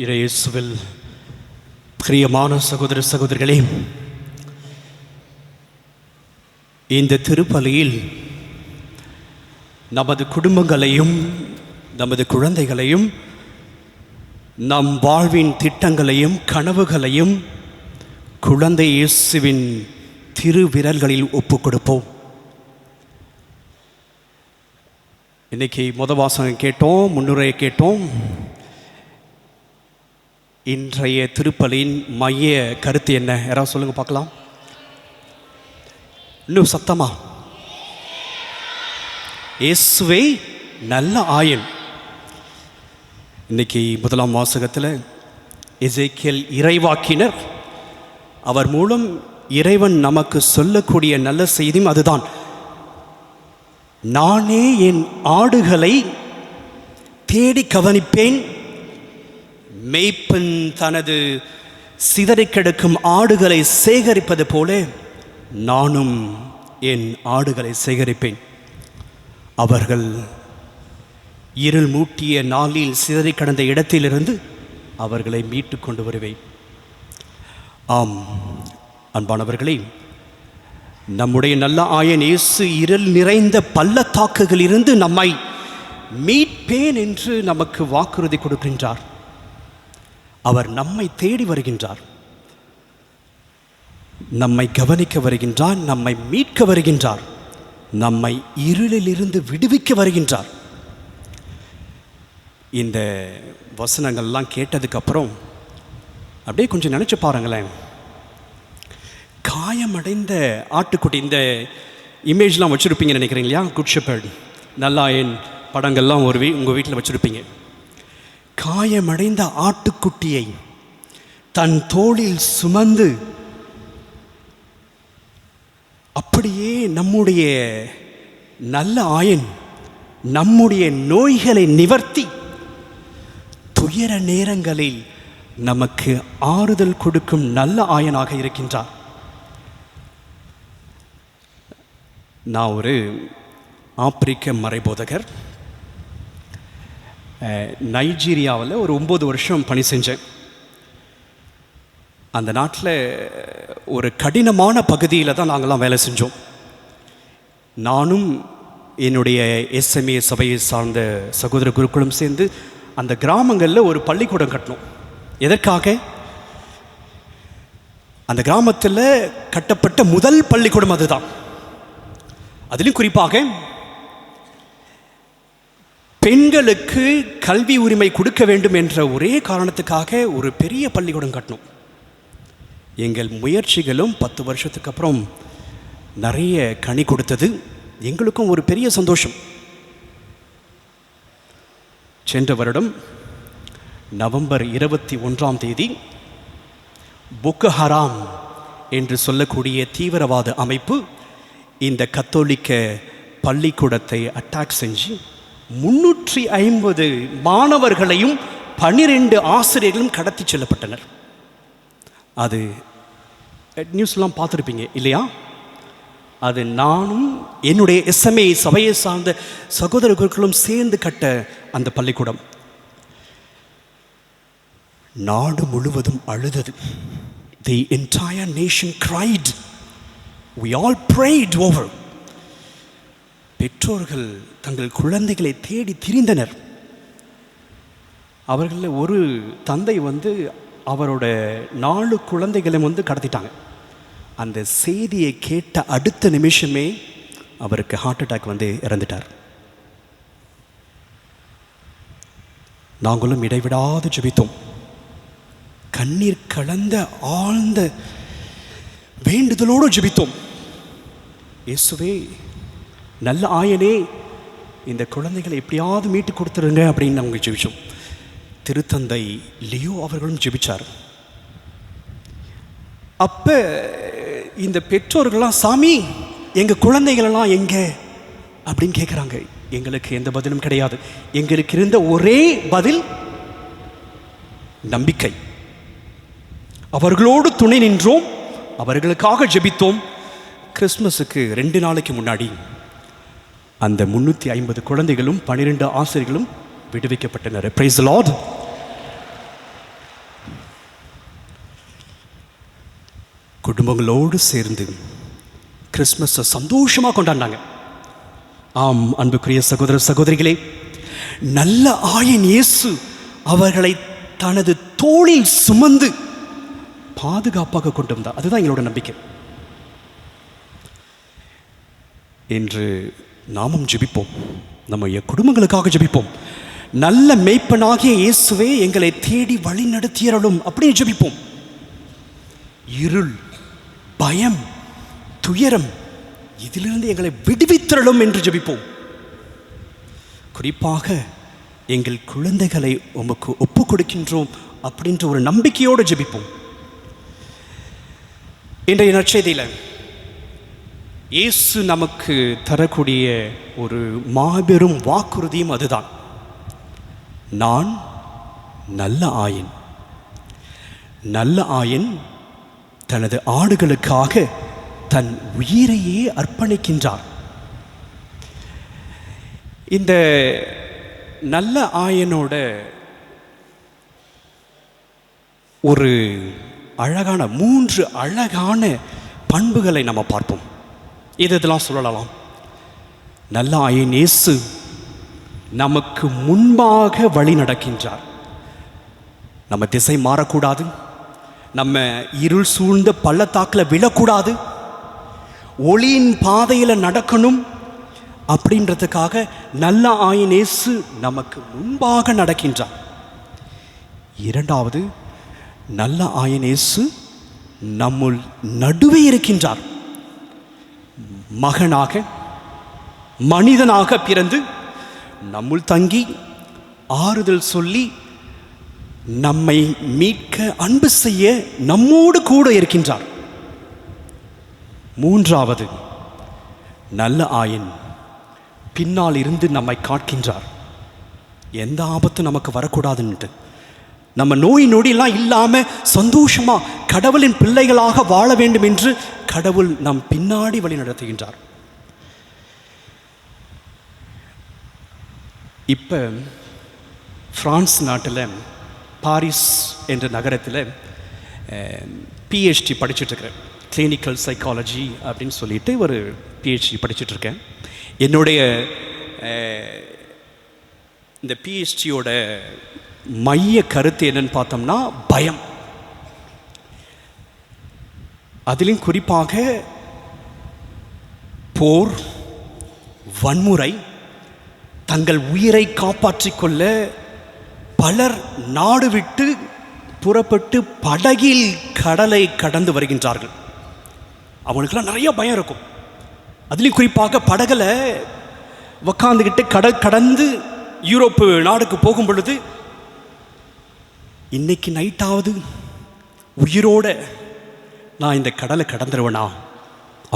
இயேசுவில் பிரியமான சகோதர சகோதரிகளே, இந்த திருப்பலியில் நமது குடும்பங்களையும் நமது குழந்தைகளையும் நம் வாழ்வின் திட்டங்களையும் கனவுகளையும் குழந்தை இயேசுவின் திருவிரல்களில் ஒப்புக் கொடுப்போம். இன்னைக்கு வாசகம் கேட்டோம், முன்னுரையை கேட்டோம். இன்றைய திருப்பலியின் மைய கருத்து என்ன? யாராவது சொல்லுங்க பார்க்கலாம். இன்னும் சத்தமா. இயேசுவே நல்ல ஆயன். இன்னைக்கு முதலாம் வாசகத்தில் எசேக்கியேல் இறைவாக்கினர், அவர் மூலம் இறைவன் நமக்கு சொல்லக்கூடிய நல்ல செய்தியும் அதுதான். நானே என் ஆடுகளை தேடி கவனிப்பேன். மேய்ப்பன் தனது சிதறி கிடக்கும் ஆடுகளை சேகரிப்பது போல நானும் என் ஆடுகளை சேகரிப்பேன். அவர்கள் இருள் மூட்டிய நாளில் சிதறி கிடந்த இடத்திலிருந்து அவர்களை மீட்டு கொண்டு வருவேன். ஆம் அன்பானவர்களே, நம்முடைய நல்ல ஆயன் இயேசு இருள் நிறைந்த பள்ளத்தாக்குகளிலிருந்து நம்மை மீட்பேன் என்று நமக்கு வாக்குறுதி கொடுக்கின்றார். அவர் நம்மை தேடி வருகின்றார், நம்மை கவனிக்க வருகின்றார், நம்மை மீட்க வருகின்றார், நம்மை இருளிலிருந்து விடுவிக்க வருகின்றார். இந்த வசனங்கள்லாம் கேட்டதுக்கப்புறம் அப்படியே கொஞ்சம் நினச்சி பாருங்களேன். காயமடைந்த ஆட்டுக்குட்டி, இந்த இமேஜ்லாம் வச்சுருப்பீங்கன்னு நினைக்கிறீங்க இல்லையா? குட் ஷெப்பர்ட், நல்லாயன் படங்கள்லாம் உங்கள் வீட்டில் வச்சுருப்பீங்க. காயமடைந்த ஆட்டுக்குட்டியை தன் தோளில் சுமந்து அப்படியே நம்முடைய நல்ல ஆயன் நம்முடைய நோய்களை நிவர்த்தி துயர நேரங்களில் நமக்கு ஆறுதல் கொடுக்கும் நல்ல ஆயனாக இருக்கின்றார். நான் ஒரு ஆப்பிரிக்க மறைபோதகர். நைஜீரியாவில் ஒரு 9 வருஷம் பணி செஞ்சேன். அந்த நாட்டில் ஒரு கடினமான பகுதியில் தான் நாங்கள்லாம் வேலை செஞ்சோம். நானும் என்னுடைய எஸ்எம்ஏ சபையை சார்ந்த சகோதர குருக்களும் சேர்ந்து அந்த கிராமங்களில் ஒரு பள்ளிக்கூடம் கட்டினோம். எதற்காக? அந்த கிராமத்தில் கட்டப்பட்ட முதல் பள்ளிக்கூடம் அதுதான். அதிலும் குறிப்பாக பெண்களுக்கு கல்வி உரிமை கொடுக்க வேண்டும் என்ற ஒரே காரணத்துக்காக ஒரு பெரிய பள்ளிக்கூடம் கட்டணும். எங்கள் முயற்சிகளும் 10 வருஷத்துக்கு அப்புறம் நிறைய கனி கொடுத்தது. எங்களுக்கும் ஒரு பெரிய சந்தோஷம். சென்ற வருடம் நவம்பர் 21ஆம் தேதி பொக்கோ ஹராம் என்று சொல்லக்கூடிய தீவிரவாத அமைப்பு இந்த கத்தோலிக்க பள்ளிக்கூடத்தை அட்டாக் செஞ்சு 350 மாணவர்களையும் 12 ஆசிரியர்களும் கடத்தி செல்லப்பட்டனர். அது நியூஸ்லாம் பார்த்துருப்பீங்க இல்லையா? அது நானும் என்னுடைய எஸ்எம்ஏ சபையை சார்ந்த சகோதர குருக்களும் சேர்ந்து கட்ட அந்த பள்ளிக்கூடம். நாடு முழுவதும் அழுதது. The entire nation cried. We all prayed over. பெற்றோர்கள் தங்கள் குழந்தைகளை தேடி திரிந்தனர். அவர்களில் ஒரு தந்தை அவரோட 4 குழந்தைகளை கடத்திட்டாங்க. அந்த செய்தியை கேட்ட அடுத்த நிமிஷமே அவருக்கு ஹார்ட் அட்டாக் இறந்துட்டார். நாங்களும் இடைவிடாது ஜெபித்தோம். கண்ணீர் கலந்த ஆழ்ந்த வேண்டுதலோடு ஜெபித்தோம். இயேசுவே நல்ல ஆயனே, இந்த குழந்தைகளை எப்படியாவது மீட்டு கொடுத்துருங்க அப்படின்னு அவங்க ஜெபிச்சோம். திருத்தந்தை லியோ அவர்களும் ஜெபிச்சார். அப்போ இந்த பெற்றோர்கள்லாம், சாமி எங்கள் குழந்தைகளெல்லாம் எங்கே அப்படின்னு கேட்குறாங்க. எங்களுக்கு எந்த பதிலும் கிடையாது. எங்களுக்கு இருந்த ஒரே பதில் நம்பிக்கை. அவர்களோடு துணை நின்றோம், அவர்களுக்காக ஜெபித்தோம். கிறிஸ்மஸுக்கு 2 நாளைக்கு முன்னாடி அந்த 350 குழந்தைகளும் 12 ஆசிரியர்களும் விடுவிக்கப்பட்டனர். Praise the Lord. குடும்பங்களோடு சேர்ந்து கிறிஸ்மஸை சந்தோஷமாக கொண்டாடினாங்க. ஆம் அன்புக்குரிய சகோதர சகோதரிகளே, நல்ல ஆயன் இயேசு அவர்களை தனது தோளில் சுமந்து பாதுகாப்பாக கொண்டு வந்தார். அதுதான் எங்களோட நம்பிக்கை. என்று நாமும் ஜெபிப்போம், நம்ம குடும்பங்களுக்காக ஜெபிப்போம். நல்ல மேய்ப்பனாகிய இயேசுவே எங்களை தேடி வழி நடத்தியறலும் அப்படின்னு ஜெபிப்போம். இருள், பயம், துயரம் இதிலிருந்து எங்களை விடுவித்தரலும் என்று ஜெபிப்போம். குறிப்பாக எங்கள் குழந்தைகளை உமக்கு ஒப்பு கொடுக்கின்றோம் அப்படின்ற ஒரு நம்பிக்கையோடு ஜெபிப்போம். இன்றைய நற்செய்தியில் இயேசு நமக்கு தரக்கூடிய ஒரு மாபெரும் வாக்குறுதியும் அதுதான். நான் நல்ல ஆயன். நல்ல ஆயன் தனது ஆடுகளுக்காக தன் உயிரையே அர்ப்பணிக்கின்றார். இந்த நல்ல ஆயனோட ஒரு அழகான 3 அழகான பண்புகளை நம்ம பார்ப்போம். இதெல்லாம் சொல்லலாம். நல்ல ஆயன் இயேசு நமக்கு முன்பாக வழி நடக்கின்றார். நம்ம திசை மாறக்கூடாது, நம்ம இருள் சூழ்ந்த பள்ளத்தாக்கில் விழக்கூடாது, ஒளியின் பாதையில் நடக்கணும். அப்படின்றதுக்காக நல்ல ஆயன் இயேசு நமக்கு முன்பாக நடக்கின்றார். இரண்டாவது, நல்ல ஆயன் இயேசு நம்முள் நடுவே இருக்கின்றார். மகனாக மனிதனாக பிறந்து நம்முள் தங்கி ஆறுதல் சொல்லி நம்மை மீட்க அன்பு செய்ய நம்மோடு கூட இருக்கின்றார். மூன்றாவது, நல்ல ஆயன் பின்னால் இருந்து நம்மை காக்கின்றார். எந்த ஆபத்தும் நமக்கு வரக்கூடாதுன்ட்டு, நம்ம நோய் நொடியெல்லாம் இல்லாமல் சந்தோஷமாக கடவுளின் பிள்ளைகளாக வாழ வேண்டும் என்று கடவுள் நம் பின்னாடி வழி நடத்துகின்றார். இப்போ பிரான்ஸ் நாட்டில் பாரிஸ் என்ற நகரத்தில் பிஹெச்டி படிச்சுட்ருக்கிறேன். கிளினிக்கல் சைக்காலஜி அப்படின்னு சொல்லிட்டு ஒரு பிஹெச்டி படிச்சுட்ருக்கேன். என்னுடைய இந்த பிஹெச்டியோட மைய கருத்து என்னன்னு பார்த்தோம்னா பயம். அதிலும் குறிப்பாக போர், வன்முறை, தங்கள் உயிரை காப்பாற்றிக் கொள்ள பலர் நாடு விட்டு புறப்பட்டு படகில் கடலை கடந்து வருகின்றார்கள். அவங்களுக்கெல்லாம் நிறைய பயம் இருக்கும். அதுலேயும் குறிப்பாக படகுல உக்காந்துக்கிட்டு கடல் கடந்து யூரோப்பு நாடுக்கு போகும் பொழுது இன்னைக்கு நைட்டாவது உயிரோட நான் இந்த கடலை கடந்துருவேனா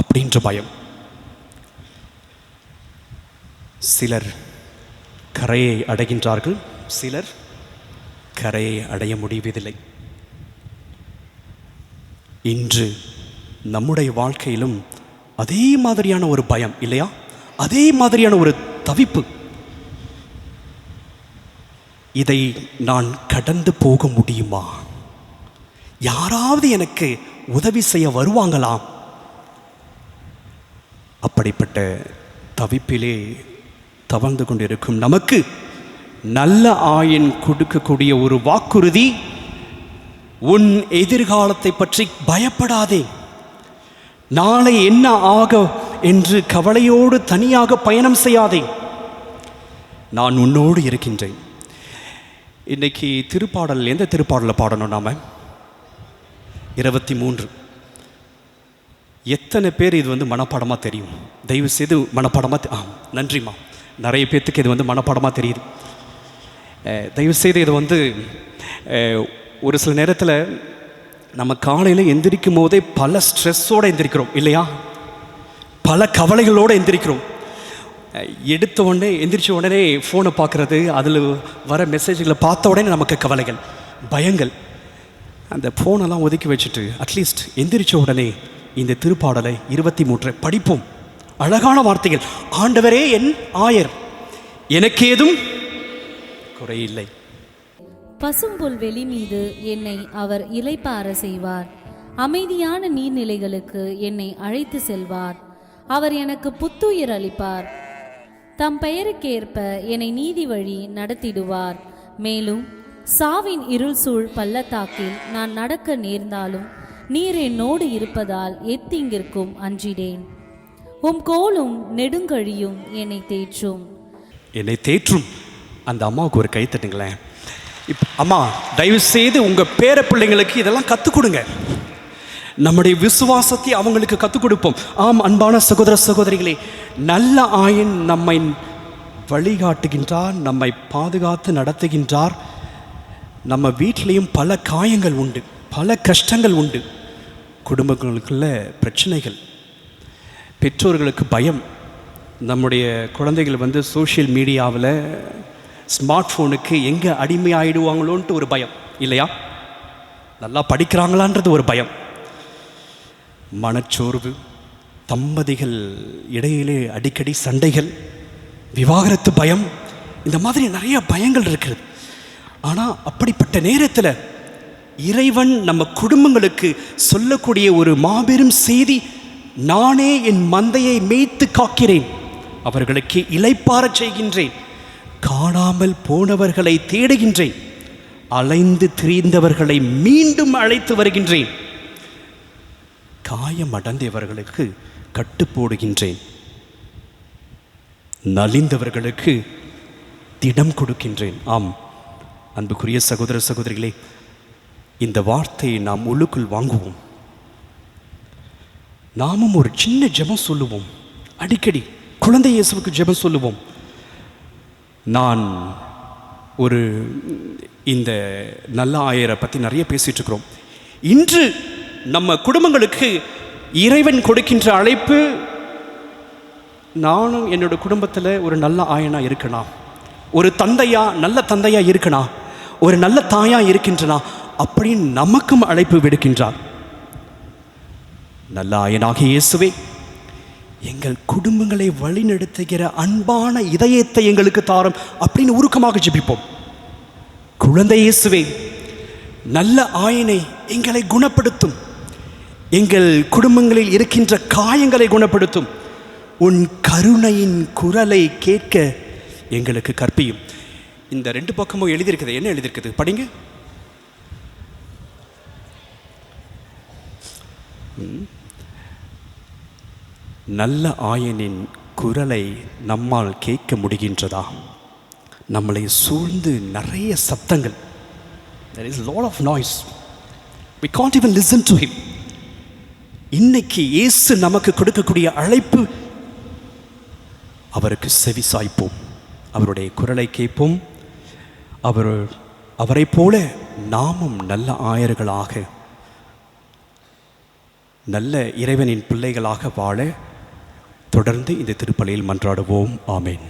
அப்படின்ற பயம். சிலர் கரையை அடைகின்றார்கள், சிலர் கரையை அடைய முடிவதில்லை. இன்று நம்முடைய வாழ்க்கையிலும் அதே மாதிரியான ஒரு பயம் இல்லையா? அதே மாதிரியான ஒரு தவிப்பு. இதை நான் கடந்து போக முடியுமா? யாராவது எனக்கு உதவி செய்ய வருவாங்களா? அப்படிப்பட்ட தவிப்பிலே தவழ்ந்து கொண்டிருக்கும் நமக்கு நல்ல ஆயன் கொடுக்கக்கூடிய ஒரு வாக்குறுதி, உன் எதிர்காலத்தை பற்றி பயப்படாதே, நாளை என்ன ஆக என்று கவலையோடு தனியாக பயணம் செய்யாதே, நான் உன்னோடு இருக்கின்றேன். இன்னைக்கு திருப்பாடல், எந்த திருப்பாடலை பாடணும் நாம? 23. எத்தனை பேர் இது மனப்பாடமாக தெரியும்? தயவு செய்து மனப்பாடமாக நன்றிம்மா. நிறைய பேர்த்துக்கு இது மனப்பாடமாக தெரியுது. தயவு செய்து இது ஒரு சில நேரத்தில் நம்ம காலையில் எந்திரிக்கும் போதே பல ஸ்ட்ரெஸ்ஸோடு எந்திரிக்கிறோம் இல்லையா? பல கவலைகளோடு எந்திரிக்கிறோம். எடுத்த உடனே எந்திரிச்ச உடனே ஃபோனை பார்க்குறது, அதில் வர மெசேஜ்களை பார்த்த உடனே நமக்கு கவலைகள், பயங்கள். அந்த ஃபோனெல்லாம் ஒதுக்கி வச்சுட்டு அட்லீஸ்ட் எந்திரிச்ச உடனே இந்த திருப்பாடலை 23 படிப்போம். அழகான வார்த்தைகள். ஆண்டவரே என் ஆயர், எனக்கு ஏதும் குறையில்லை. பசும்புல் வெளி மீது என்னை அவர் இளைப்பாற செய்வார். அமைதியான நீர்நிலைகளுக்கு என்னை அழைத்து செல்வார். அவர் எனக்கு புத்துயிர் அளிப்பார். தம் பெயருக்கேற்ப என்னை நீதி வழி நடத்திடுவார். மேலும் சாவின் இருள் சூழ் பள்ளத்தாக்கில் நான் நடக்க நேர்ந்தாலும் நீர் என்னோடு இருப்பதால் எத்தீங்கிற்கும் அஞ்சிடேன். உம் கோலும் நெடுங்கழியும் என்னை தேற்றும். என்னை தேற்றும். அந்த அம்மாவுக்கு ஒரு கை தட்டுங்களேன். அம்மா, தயவு செய்து உங்கள் பேர பிள்ளைங்களுக்கு இதெல்லாம் கற்றுக் கொடுங்க. நம்முடைய விசுவாசத்தை அவங்களுக்கு கற்றுக் கொடுப்போம். ஆம், அன்பான சகோதர சகோதரிகளே, நல்ல ஆயன் நம்மை வழிகாட்டுகின்றார், நம்மை பாதுகாத்து நடத்துகின்றார். நம்ம வீட்டிலையும் பல காயங்கள் உண்டு, பல கஷ்டங்கள் உண்டு, குடும்பங்களுக்குள்ள பிரச்சனைகள், பெற்றோர்களுக்கு பயம். நம்முடைய குழந்தைகள் சோஷியல் மீடியாவில், ஸ்மார்ட் ஃபோனுக்கு எங்கே அடிமையாயிடுவாங்களோன்ட்டு ஒரு பயம் இல்லையா? நல்லா படிக்கிறாங்களான்றது ஒரு பயம், மனச்சோர்வு, தம்பதிகள் இடையிலே அடிக்கடி சண்டைகள், விவாகரத்து பயம், இந்த மாதிரி நிறைய பயங்கள் இருக்கிறது. ஆனால் அப்படிப்பட்ட நேரத்தில் இறைவன் நம்ம குடும்பங்களுக்கு சொல்லக்கூடிய ஒரு மாபெரும் செய்தி, நானே என் மந்தையை மேய்த்து காக்கிறேன், அவர்களுக்கு இளைப்பாறச் செய்கின்றேன், காணாமல் போனவர்களை தேடுகின்றேன், அலைந்து திரிந்தவர்களை மீண்டும் அழைத்து வருகின்றேன், காயமடைந்தவர்களுக்கு கட்டு போடுகின்றேன், நலிந்தவர்களுக்கு திடம் கொடுக்கின்றேன். ஆம், அன்புக்குரிய சகோதர சகோதரிகளே, இந்த வார்த்தையை நாம் உள்ளுக்குள் வாங்குவோம். நாமும் ஒரு சின்ன ஜெபம் சொல்லுவோம். அடிக்கடி குழந்தை இயேசுவுக்கு ஜெபம் சொல்லுவோம். நான் ஒரு இந்த நல்ல ஆயரை பற்றி நிறைய பேசிகிட்டு இருக்கிறோம். இன்று நம்ம குடும்பங்களுக்கு இறைவன் கொடுக்கின்ற அழைப்பு, நானும் என்னோட குடும்பத்தில் ஒரு நல்ல ஆயனாக இருக்கணும், ஒரு தந்தையா நல்ல தந்தையாக இருக்கணும், ஒரு நல்ல தாயாக இருக்கின்றனா அப்படின்னு நமக்கும் அழைப்பு விடுக்கின்றார். நல்ல ஆயனாக இயேசுவே, எங்கள் குடும்பங்களை வழிநடத்துகிற அன்பான இதயத்தை எங்களுக்கு தாரும் அப்படின்னு உருக்கமாக ஜெபிப்போம். குழந்தை இயேசுவே, நல்ல ஆயனை எங்களை குணப்படுத்தும், எங்கள் குடும்பங்களில் இருக்கின்ற காயங்களை குணப்படுத்தும், உன் கருணையின் குரலை கேட்க எங்களுக்கு கற்பியும். இந்த 2 பக்கமும் எழுதியிருக்குது. என்ன எழுதியிருக்குது படிங்க. நல்ல ஆயனின் குரலை நம்மால் கேட்க முடிகின்றதா? நம்மளை சூழ்ந்து நிறைய சப்தங்கள். There is a lot of noise. We can't even listen to him. இன்னைக்கு இயேசு நமக்கு கொடுக்கக்கூடிய அழைப்பு, அவருக்கு செவி சாய்ப்போம், அவருடைய குரலை கேட்போம். அவரை போல நாமும் நல்ல ஆயர்களாக, நல்ல இறைவனின் பிள்ளைகளாக வாழ தொடர்ந்து இந்த திருப்பலியில் மன்றாடுவோம். ஆமேன்.